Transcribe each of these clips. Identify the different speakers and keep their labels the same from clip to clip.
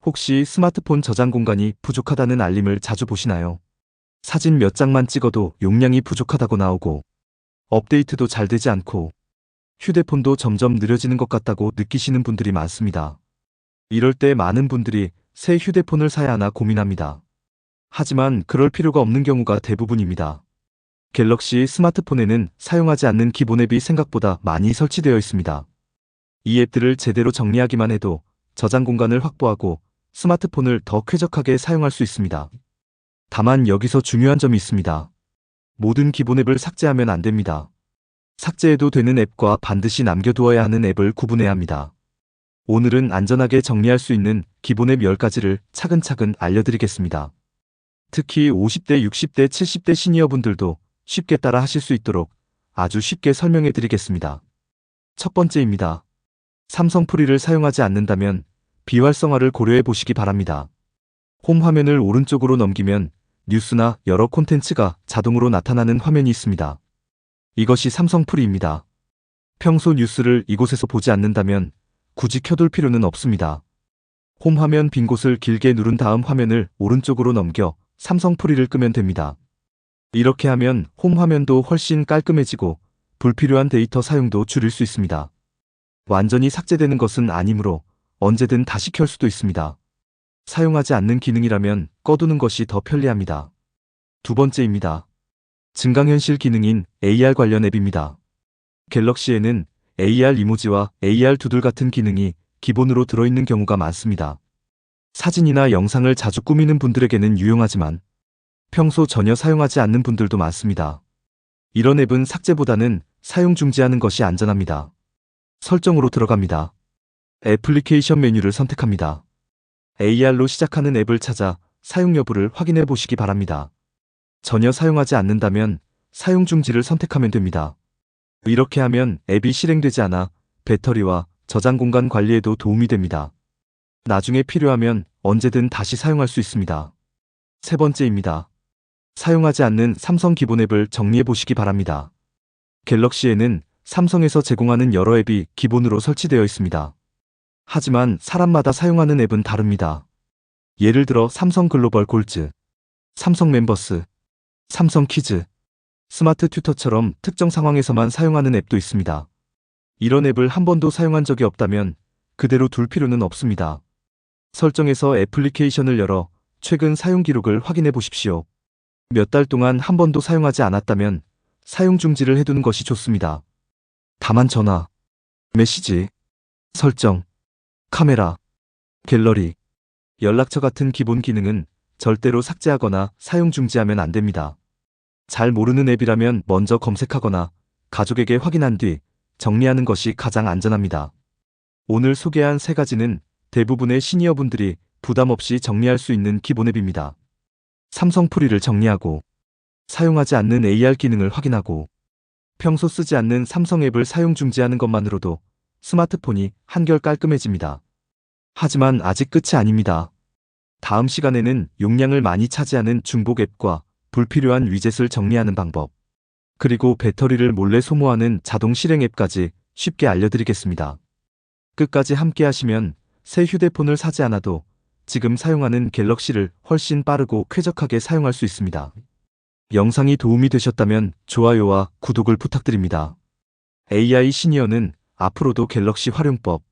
Speaker 1: 혹시 스마트폰 저장 공간이 부족하다는 알림을 자주 보시나요? 사진 몇 장만 찍어도 용량이 부족하다고 나오고, 업데이트도 잘 되지 않고, 휴대폰도 점점 느려지는 것 같다고 느끼시는 분들이 많습니다. 이럴 때 많은 분들이 새 휴대폰을 사야 하나 고민합니다. 하지만 그럴 필요가 없는 경우가 대부분입니다. 갤럭시 스마트폰에는 사용하지 않는 기본 앱이 생각보다 많이 설치되어 있습니다. 이 앱들을 제대로 정리하기만 해도 저장 공간을 확보하고 스마트폰을 더 쾌적하게 사용할 수 있습니다. 다만 여기서 중요한 점이 있습니다. 모든 기본 앱을 삭제하면 안 됩니다. 삭제해도 되는 앱과 반드시 남겨두어야 하는 앱을 구분해야 합니다. 오늘은 안전하게 정리할 수 있는 기본 앱 10가지를 차근차근 알려드리겠습니다. 특히 50대, 60대, 70대 시니어분들도 쉽게 따라 하실 수 있도록 아주 쉽게 설명해 드리겠습니다. 첫 번째입니다. 삼성 프리를 사용하지 않는다면 비활성화를 고려해 보시기 바랍니다. 홈 화면을 오른쪽으로 넘기면 뉴스나 여러 콘텐츠가 자동으로 나타나는 화면이 있습니다. 이것이 삼성 프리입니다. 평소 뉴스를 이곳에서 보지 않는다면 굳이 켜둘 필요는 없습니다. 홈 화면 빈 곳을 길게 누른 다음 화면을 오른쪽으로 넘겨 삼성 프리를 끄면 됩니다. 이렇게 하면 홈 화면도 훨씬 깔끔해지고 불필요한 데이터 사용도 줄일 수 있습니다. 완전히 삭제되는 것은 아니므로 언제든 다시 켤 수도 있습니다. 사용하지 않는 기능이라면 꺼두는 것이 더 편리합니다. 두 번째입니다. 증강현실 기능인 AR 관련 앱입니다. 갤럭시에는 AR 이모지와 AR 두들 같은 기능이 기본으로 들어있는 경우가 많습니다. 사진이나 영상을 자주 꾸미는 분들에게는 유용하지만 평소 전혀 사용하지 않는 분들도 많습니다. 이런 앱은 삭제보다는 사용 중지하는 것이 안전합니다. 설정으로 들어갑니다. 애플리케이션 메뉴를 선택합니다. AR로 시작하는 앱을 찾아 사용 여부를 확인해 보시기 바랍니다. 전혀 사용하지 않는다면 사용 중지를 선택하면 됩니다. 이렇게 하면 앱이 실행되지 않아 배터리와 저장 공간 관리에도 도움이 됩니다. 나중에 필요하면 언제든 다시 사용할 수 있습니다. 세 번째입니다. 사용하지 않는 삼성 기본 앱을 정리해 보시기 바랍니다. 갤럭시에는 삼성에서 제공하는 여러 앱이 기본으로 설치되어 있습니다. 하지만 사람마다 사용하는 앱은 다릅니다. 예를 들어 삼성 글로벌 골즈, 삼성 멤버스, 삼성 키즈, 스마트 튜터처럼 특정 상황에서만 사용하는 앱도 있습니다. 이런 앱을 한 번도 사용한 적이 없다면 그대로 둘 필요는 없습니다. 설정에서 애플리케이션을 열어 최근 사용 기록을 확인해 보십시오. 몇 달 동안 한 번도 사용하지 않았다면 사용 중지를 해두는 것이 좋습니다. 다만 전화, 메시지, 설정, 카메라, 갤러리, 연락처 같은 기본 기능은 절대로 삭제하거나 사용 중지하면 안 됩니다. 잘 모르는 앱이라면 먼저 검색하거나 가족에게 확인한 뒤 정리하는 것이 가장 안전합니다. 오늘 소개한 3가지는 대부분의 시니어분들이 부담 없이 정리할 수 있는 기본 앱입니다. 삼성 프리를 정리하고, 사용하지 않는 AR 기능을 확인하고, 평소 쓰지 않는 삼성 앱을 사용 중지하는 것만으로도 스마트폰이 한결 깔끔해집니다. 하지만 아직 끝이 아닙니다. 다음 시간에는 용량을 많이 차지하는 중복 앱과 불필요한 위젯을 정리하는 방법, 그리고 배터리를 몰래 소모하는 자동 실행 앱까지 쉽게 알려드리겠습니다. 끝까지 함께 하시면 새 휴대폰을 사지 않아도 지금 사용하는 갤럭시를 훨씬 빠르고 쾌적하게 사용할 수 있습니다. 영상이 도움이 되셨다면 좋아요와 구독을 부탁드립니다. AI 시니어는 앞으로도 갤럭시 활용법,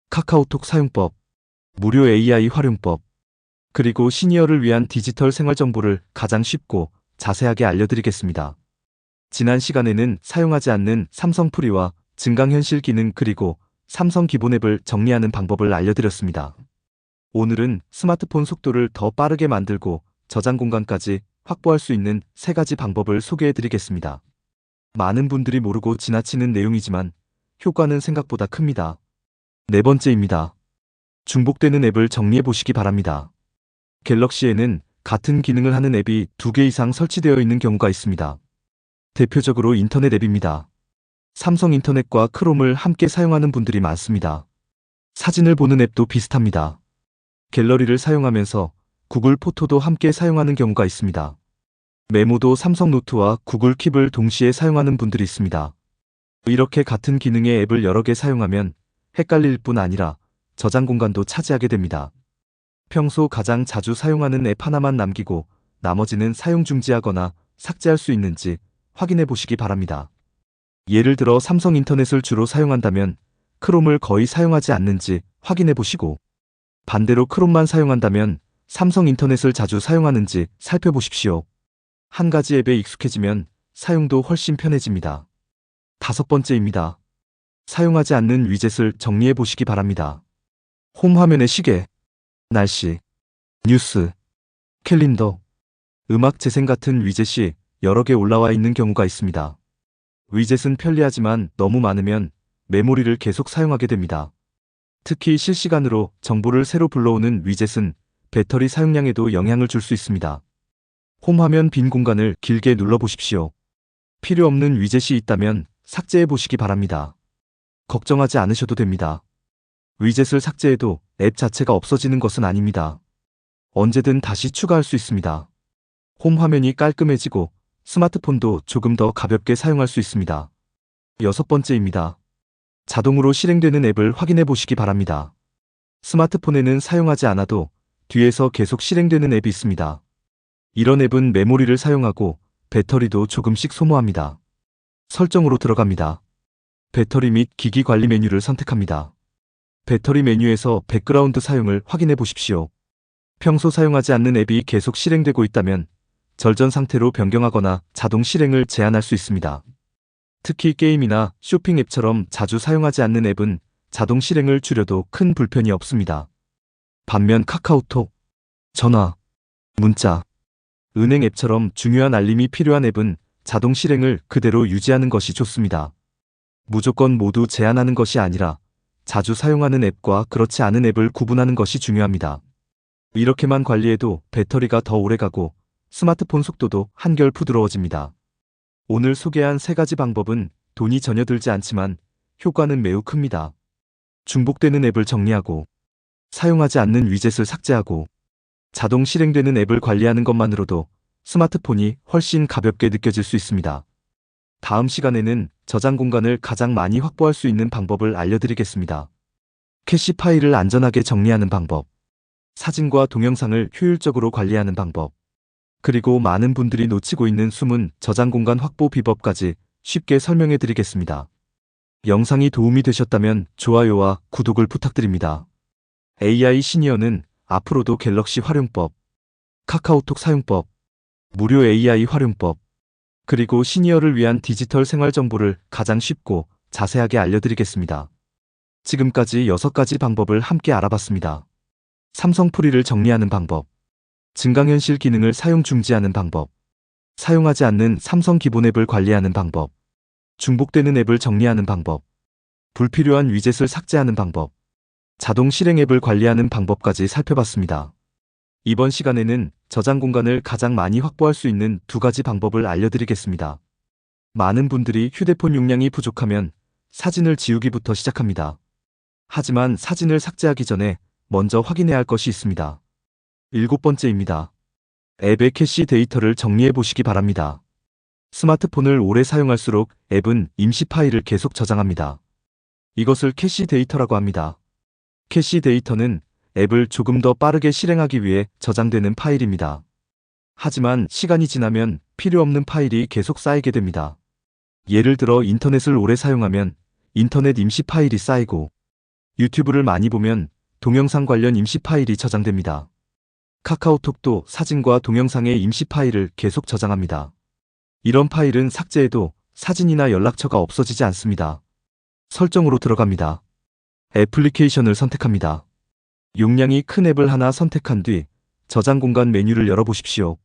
Speaker 1: 카카오톡 사용법, 무료 AI 활용법, 그리고 시니어를 위한 디지털 생활 정보를 가장 쉽고 자세하게 알려드리겠습니다. 지난 시간에는 사용하지 않는 삼성 프리와 증강현실 기능 그리고 삼성 기본 앱을 정리하는 방법을 알려드렸습니다. 오늘은 스마트폰 속도를 더 빠르게 만들고 저장 공간까지 확보할 수 있는 3가지 방법을 소개해드리겠습니다. 많은 분들이 모르고 지나치는 내용이지만 효과는 생각보다 큽니다. 네 번째입니다. 중복되는 앱을 정리해 보시기 바랍니다. 갤럭시에는 같은 기능을 하는 앱이 2개 이상 설치되어 있는 경우가 있습니다. 대표적으로 인터넷 앱입니다. 삼성 인터넷과 크롬을 함께 사용하는 분들이 많습니다. 사진을 보는 앱도 비슷합니다. 갤러리를 사용하면서 구글 포토도 함께 사용하는 경우가 있습니다. 메모도 삼성 노트와 구글 킵을 동시에 사용하는 분들이 있습니다. 이렇게 같은 기능의 앱을 여러 개 사용하면 헷갈릴 뿐 아니라 저장 공간도 차지하게 됩니다. 평소 가장 자주 사용하는 앱 하나만 남기고 나머지는 사용 중지하거나 삭제할 수 있는지 확인해 보시기 바랍니다. 예를 들어 삼성 인터넷을 주로 사용한다면 크롬을 거의 사용하지 않는지 확인해 보시고, 반대로 크롬만 사용한다면 삼성 인터넷을 자주 사용하는지 살펴보십시오. 한 가지 앱에 익숙해지면 사용도 훨씬 편해집니다. 5번째입니다. 사용하지 않는 위젯을 정리해 보시기 바랍니다. 홈 화면의 시계, 날씨, 뉴스, 캘린더, 음악 재생 같은 위젯이 여러 개 올라와 있는 경우가 있습니다. 위젯은 편리하지만 너무 많으면 메모리를 계속 사용하게 됩니다. 특히 실시간으로 정보를 새로 불러오는 위젯은 배터리 사용량에도 영향을 줄 수 있습니다. 홈 화면 빈 공간을 길게 눌러보십시오. 필요 없는 위젯이 있다면 삭제해 보시기 바랍니다. 걱정하지 않으셔도 됩니다. 위젯을 삭제해도 앱 자체가 없어지는 것은 아닙니다. 언제든 다시 추가할 수 있습니다. 홈 화면이 깔끔해지고 스마트폰도 조금 더 가볍게 사용할 수 있습니다. 6번째입니다. 자동으로 실행되는 앱을 확인해 보시기 바랍니다. 스마트폰에는 사용하지 않아도 뒤에서 계속 실행되는 앱이 있습니다. 이런 앱은 메모리를 사용하고 배터리도 조금씩 소모합니다. 설정으로 들어갑니다. 배터리 및 기기 관리 메뉴를 선택합니다. 배터리 메뉴에서 백그라운드 사용을 확인해 보십시오. 평소 사용하지 않는 앱이 계속 실행되고 있다면 절전 상태로 변경하거나 자동 실행을 제한할 수 있습니다. 특히 게임이나 쇼핑 앱처럼 자주 사용하지 않는 앱은 자동 실행을 줄여도 큰 불편이 없습니다. 반면 카카오톡, 전화, 문자, 은행 앱처럼 중요한 알림이 필요한 앱은 자동 실행을 그대로 유지하는 것이 좋습니다. 무조건 모두 제한하는 것이 아니라 자주 사용하는 앱과 그렇지 않은 앱을 구분하는 것이 중요합니다. 이렇게만 관리해도 배터리가 더 오래가고 스마트폰 속도도 한결 부드러워집니다. 오늘 소개한 3가지 방법은 돈이 전혀 들지 않지만 효과는 매우 큽니다. 중복되는 앱을 정리하고, 사용하지 않는 위젯을 삭제하고, 자동 실행되는 앱을 관리하는 것만으로도 스마트폰이 훨씬 가볍게 느껴질 수 있습니다. 다음 시간에는 저장 공간을 가장 많이 확보할 수 있는 방법을 알려드리겠습니다. 캐시 파일을 안전하게 정리하는 방법, 사진과 동영상을 효율적으로 관리하는 방법, 그리고 많은 분들이 놓치고 있는 숨은 저장 공간 확보 비법까지 쉽게 설명해 드리겠습니다. 영상이 도움이 되셨다면 좋아요와 구독을 부탁드립니다. AI 시니어는 앞으로도 갤럭시 활용법, 카카오톡 사용법, 무료 AI 활용법, 그리고 시니어를 위한 디지털 생활 정보를 가장 쉽고 자세하게 알려드리겠습니다. 지금까지 6가지 방법을 함께 알아봤습니다. 삼성 프리를 정리하는 방법, 증강현실 기능을 사용 중지하는 방법, 사용하지 않는 삼성 기본 앱을 관리하는 방법, 중복되는 앱을 정리하는 방법, 불필요한 위젯을 삭제하는 방법, 자동 실행 앱을 관리하는 방법까지 살펴봤습니다. 이번 시간에는 저장 공간을 가장 많이 확보할 수 있는 2가지 방법을 알려드리겠습니다. 많은 분들이 휴대폰 용량이 부족하면 사진을 지우기부터 시작합니다. 하지만 사진을 삭제하기 전에 먼저 확인해야 할 것이 있습니다. 7번째입니다. 앱의 캐시 데이터를 정리해 보시기 바랍니다. 스마트폰을 오래 사용할수록 앱은 임시 파일을 계속 저장합니다. 이것을 캐시 데이터라고 합니다. 캐시 데이터는 앱을 조금 더 빠르게 실행하기 위해 저장되는 파일입니다. 하지만 시간이 지나면 필요 없는 파일이 계속 쌓이게 됩니다. 예를 들어 인터넷을 오래 사용하면 인터넷 임시 파일이 쌓이고, 유튜브를 많이 보면 동영상 관련 임시 파일이 저장됩니다. 카카오톡도 사진과 동영상의 임시 파일을 계속 저장합니다. 이런 파일은 삭제해도 사진이나 연락처가 없어지지 않습니다. 설정으로 들어갑니다. 애플리케이션을 선택합니다. 용량이 큰 앱을 하나 선택한 뒤 저장 공간 메뉴를 열어보십시오.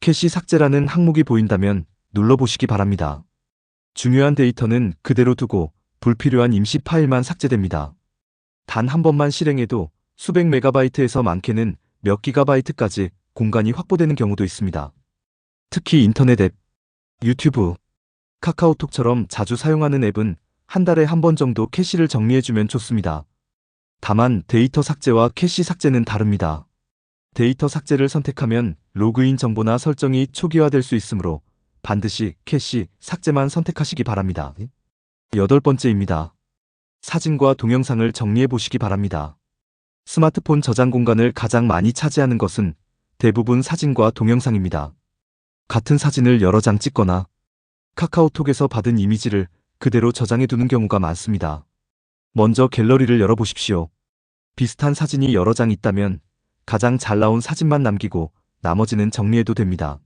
Speaker 1: 캐시 삭제라는 항목이 보인다면 눌러보시기 바랍니다. 중요한 데이터는 그대로 두고 불필요한 임시 파일만 삭제됩니다. 단 한 번만 실행해도 수백 메가바이트에서 많게는 몇 기가바이트까지 공간이 확보되는 경우도 있습니다. 특히 인터넷 앱, 유튜브, 카카오톡처럼 자주 사용하는 앱은 한 달에 한 번 정도 캐시를 정리해주면 좋습니다. 다만 데이터 삭제와 캐시 삭제는 다릅니다. 데이터 삭제를 선택하면 로그인 정보나 설정이 초기화될 수 있으므로 반드시 캐시 삭제만 선택하시기 바랍니다. 8번째입니다. 사진과 동영상을 정리해 보시기 바랍니다. 스마트폰 저장 공간을 가장 많이 차지하는 것은 대부분 사진과 동영상입니다. 같은 사진을 여러 장 찍거나 카카오톡에서 받은 이미지를 그대로 저장해 두는 경우가 많습니다. 먼저 갤러리를 열어보십시오. 비슷한 사진이 여러 장 있다면 가장 잘 나온 사진만 남기고 나머지는 정리해도 됩니다.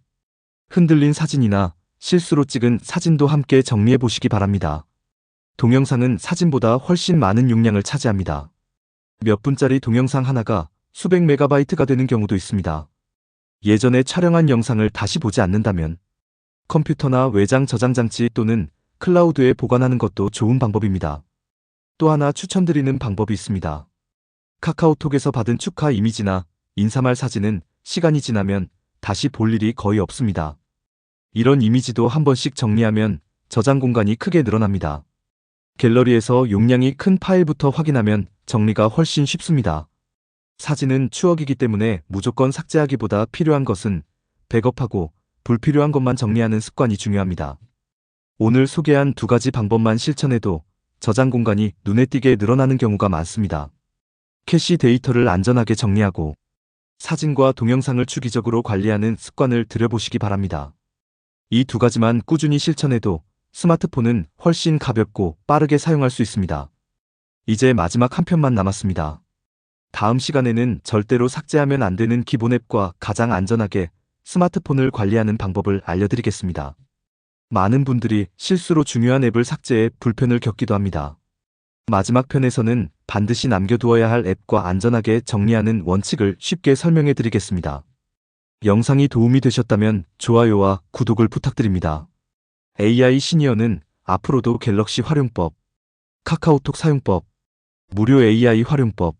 Speaker 1: 흔들린 사진이나 실수로 찍은 사진도 함께 정리해 보시기 바랍니다. 동영상은 사진보다 훨씬 많은 용량을 차지합니다. 몇 분짜리 동영상 하나가 수백 메가바이트가 되는 경우도 있습니다. 예전에 촬영한 영상을 다시 보지 않는다면 컴퓨터나 외장 저장 장치 또는 클라우드에 보관하는 것도 좋은 방법입니다. 또 하나 추천드리는 방법이 있습니다. 카카오톡에서 받은 축하 이미지나 인사말 사진은 시간이 지나면 다시 볼 일이 거의 없습니다. 이런 이미지도 한 번씩 정리하면 저장 공간이 크게 늘어납니다. 갤러리에서 용량이 큰 파일부터 확인하면 정리가 훨씬 쉽습니다. 사진은 추억이기 때문에 무조건 삭제하기보다 필요한 것은 백업하고 불필요한 것만 정리하는 습관이 중요합니다. 오늘 소개한 두 가지 방법만 실천해도 저장 공간이 눈에 띄게 늘어나는 경우가 많습니다. 캐시 데이터를 안전하게 정리하고 사진과 동영상을 주기적으로 관리하는 습관을 들여보시기 바랍니다. 이 두 가지만 꾸준히 실천해도 스마트폰은 훨씬 가볍고 빠르게 사용할 수 있습니다. 이제 마지막 한 편만 남았습니다. 다음 시간에는 절대로 삭제하면 안 되는 기본 앱과 가장 안전하게 스마트폰을 관리하는 방법을 알려드리겠습니다. 많은 분들이 실수로 중요한 앱을 삭제해 불편을 겪기도 합니다. 마지막 편에서는 반드시 남겨두어야 할 앱과 안전하게 정리하는 원칙을 쉽게 설명해 드리겠습니다. 영상이 도움이 되셨다면 좋아요와 구독을 부탁드립니다. AI 시니어는 앞으로도 갤럭시 활용법, 카카오톡 사용법, 무료 AI 활용법,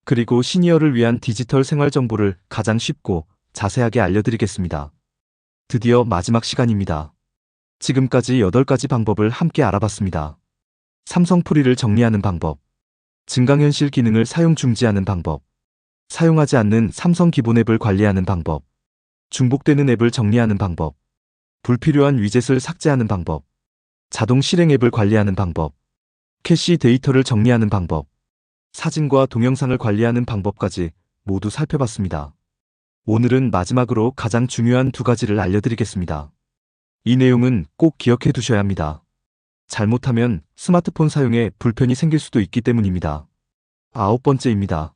Speaker 1: 그리고 시니어를 위한 디지털 생활 정보를 가장 쉽고 자세하게 알려드리겠습니다. 드디어 마지막 시간입니다. 지금까지 8가지 방법을 함께 알아봤습니다. 삼성 프리를 정리하는 방법, 증강현실 기능을 사용 중지하는 방법, 사용하지 않는 삼성 기본 앱을 관리하는 방법, 중복되는 앱을 정리하는 방법, 불필요한 위젯을 삭제하는 방법, 자동 실행 앱을 관리하는 방법, 캐시 데이터를 정리하는 방법, 사진과 동영상을 관리하는 방법까지 모두 살펴봤습니다. 오늘은 마지막으로 가장 중요한 두 가지를 알려드리겠습니다. 이 내용은 꼭 기억해 두셔야 합니다. 잘못하면 스마트폰 사용에 불편이 생길 수도 있기 때문입니다. 9번째입니다.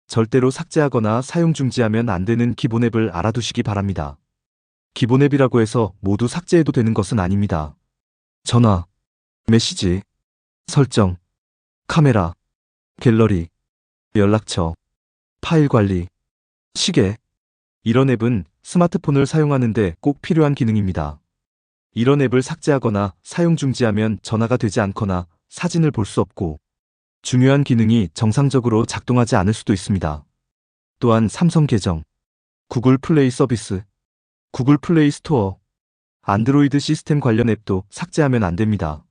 Speaker 1: 절대로 삭제하거나 사용 중지하면 안 되는 기본 앱을 알아두시기 바랍니다. 기본 앱이라고 해서 모두 삭제해도 되는 것은 아닙니다. 전화, 메시지, 설정, 카메라, 갤러리, 연락처, 파일 관리, 시계. 이런 앱은 스마트폰을 사용하는데 꼭 필요한 기능입니다. 이런 앱을 삭제하거나 사용 중지하면 전화가 되지 않거나 사진을 볼 수 없고 중요한 기능이 정상적으로 작동하지 않을 수도 있습니다. 또한 삼성 계정, 구글 플레이 서비스, 구글 플레이 스토어, 안드로이드 시스템 관련 앱도 삭제하면 안 됩니다.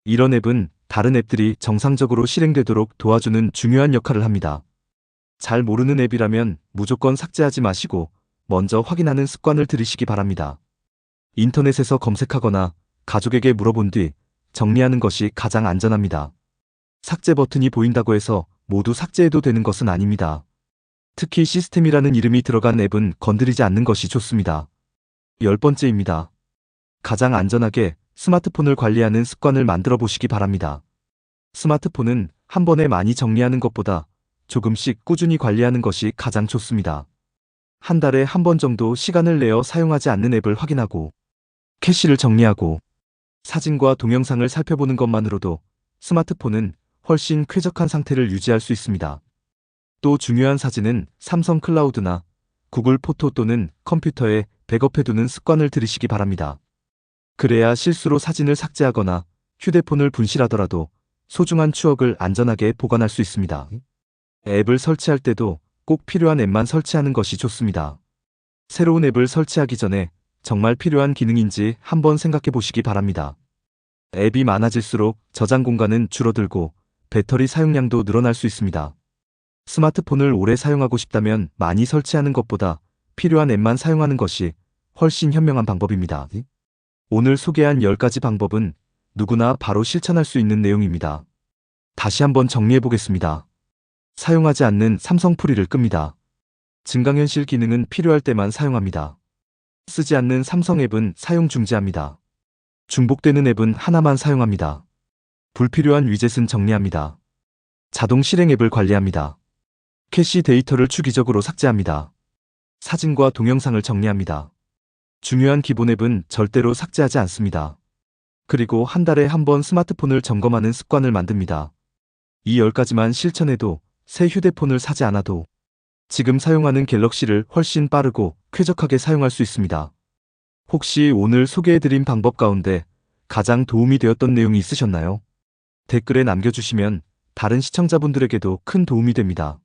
Speaker 1: 이런 앱은 다른 앱들이 정상적으로 실행되도록 도와주는 중요한 역할을 합니다. 잘 모르는 앱이라면 무조건 삭제하지 마시고 먼저 확인하는 습관을 들이시기 바랍니다. 인터넷에서 검색하거나 가족에게 물어본 뒤 정리하는 것이 가장 안전합니다. 삭제 버튼이 보인다고 해서 모두 삭제해도 되는 것은 아닙니다. 특히 시스템이라는 이름이 들어간 앱은 건드리지 않는 것이 좋습니다. 10번째입니다. 가장 안전하게 스마트폰을 관리하는 습관을 만들어 보시기 바랍니다. 스마트폰은 한 번에 많이 정리하는 것보다 조금씩 꾸준히 관리하는 것이 가장 좋습니다. 한 달에 한 번 정도 시간을 내어 사용하지 않는 앱을 확인하고 캐시를 정리하고 사진과 동영상을 살펴보는 것만으로도 스마트폰은 훨씬 쾌적한 상태를 유지할 수 있습니다. 또 중요한 사진은 삼성 클라우드나 구글 포토 또는 컴퓨터에 백업해두는 습관을 들이시기 바랍니다. 그래야 실수로 사진을 삭제하거나 휴대폰을 분실하더라도 소중한 추억을 안전하게 보관할 수 있습니다. 앱을 설치할 때도 꼭 필요한 앱만 설치하는 것이 좋습니다. 새로운 앱을 설치하기 전에 정말 필요한 기능인지 한번 생각해 보시기 바랍니다. 앱이 많아질수록 저장 공간은 줄어들고 배터리 사용량도 늘어날 수 있습니다. 스마트폰을 오래 사용하고 싶다면 많이 설치하는 것보다 필요한 앱만 사용하는 것이 훨씬 현명한 방법입니다. 오늘 소개한 10가지 방법은 누구나 바로 실천할 수 있는 내용입니다. 다시 한번 정리해 보겠습니다. 사용하지 않는 삼성 프리를 끕니다. 증강현실 기능은 필요할 때만 사용합니다. 쓰지 않는 삼성 앱은 사용 중지합니다. 중복되는 앱은 하나만 사용합니다. 불필요한 위젯은 정리합니다. 자동 실행 앱을 관리합니다. 캐시 데이터를 주기적으로 삭제합니다. 사진과 동영상을 정리합니다. 중요한 기본 앱은 절대로 삭제하지 않습니다. 그리고 한 달에 한 번 스마트폰을 점검하는 습관을 만듭니다. 이 10가지만 실천해도 새 휴대폰을 사지 않아도 지금 사용하는 갤럭시를 훨씬 빠르고 쾌적하게 사용할 수 있습니다. 혹시 오늘 소개해드린 방법 가운데 가장 도움이 되었던 내용이 있으셨나요? 댓글에 남겨주시면 다른 시청자분들에게도 큰 도움이 됩니다.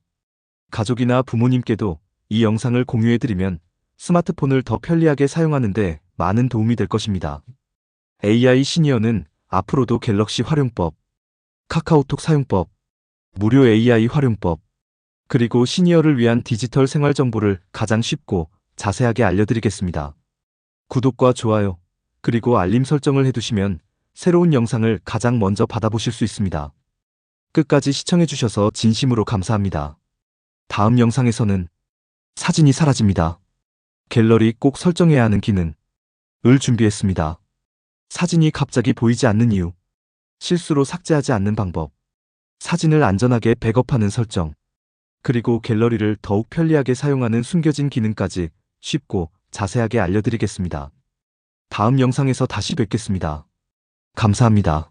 Speaker 1: 가족이나 부모님께도 이 영상을 공유해드리면 스마트폰을 더 편리하게 사용하는데 많은 도움이 될 것입니다. AI 시니어는 앞으로도 갤럭시 활용법, 카카오톡 사용법, 무료 AI 활용법, 그리고 시니어를 위한 디지털 생활 정보를 가장 쉽고 자세하게 알려드리겠습니다. 구독과 좋아요, 그리고 알림 설정을 해두시면 새로운 영상을 가장 먼저 받아보실 수 있습니다. 끝까지 시청해주셔서 진심으로 감사합니다. 다음 영상에서는 사진이 사라집니다. 갤러리 꼭 설정해야 하는 기능을 준비했습니다. 사진이 갑자기 보이지 않는 이유, 실수로 삭제하지 않는 방법, 사진을 안전하게 백업하는 설정, 그리고 갤러리를 더욱 편리하게 사용하는 숨겨진 기능까지 쉽고 자세하게 알려드리겠습니다. 다음 영상에서 다시 뵙겠습니다. 감사합니다.